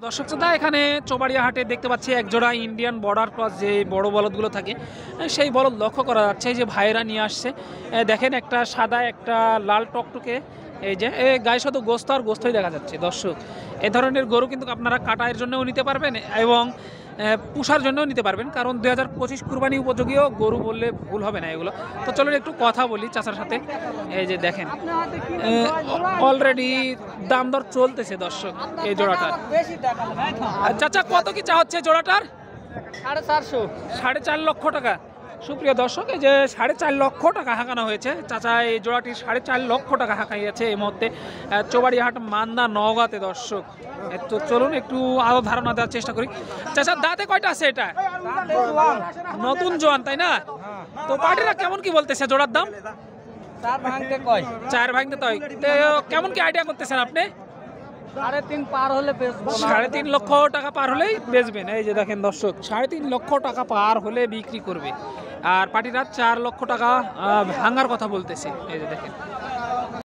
দর্শক শ্রোতা, এখানে চৌবাড়িয়া হাটে দেখতে পাচ্ছি একজোড়া ইন্ডিয়ান বর্ডার ক্রস যে বড় বলদগুলো থাকে, সেই বলদ লক্ষ্য করা যাচ্ছে। এই যে ভাইয়েরা নিয়ে আসছে, দেখেন একটা সাদা একটা লাল টকটকে, এই যে গায়ে শুধু গোস্ত আর গোস্তই দেখা যাচ্ছে। দর্শক, এ ধরনের গরু কিন্তু আপনারা কাটাইয়ের জন্যও নিতে পারবেন এবং পুষার জন্যও নিতে পারবেন, কারণ 2025 কুরবানি উপযোগীও গরু বললে ভুল হবে না এগুলো। তো চলুন একটু কথা বলি চাচার সাথে। এই যে দেখেন অলরেডি দাম দর চলতেছে দর্শক এই জোড়াটার। চাচা, কত কি চা হচ্ছে জোড়াটার? 4.5 লক্ষ টাকা। সুপ্রিয় দর্শক, এই যে 4.5 লক্ষ টাকা হাঁকানো হয়েছে। চাচা এই জোড়াটি 4.5 লক্ষ টাকা হাঁকাইয়াছে এই মুহূর্তে চৌবাড়িয়াহাট মান্দা নওগাঁতে। দর্শক, তো চলুন একটু আরো ধারণা দেওয়ার চেষ্টা করি। চাচা, দাঁতে কয়টা আছে এটা? নতুন জোয়ান, তাই না? তো পার্টিরা কেমন কি বলতেছে জোড়ার দাম? 4 ভাঙতে তাই। কেমন কি আইডিয়া করতেছেন আপনি? 3.5 লক্ষ টাকা পার হলেই বেচবেন। এই যে দেখেন দর্শক, 3.5 লক্ষ টাকা পার হলে বিক্রি করবে। আর পার্টিরা 4 লক্ষ টাকা ভাঙার কথা বলতেছে। এই যে দেখেন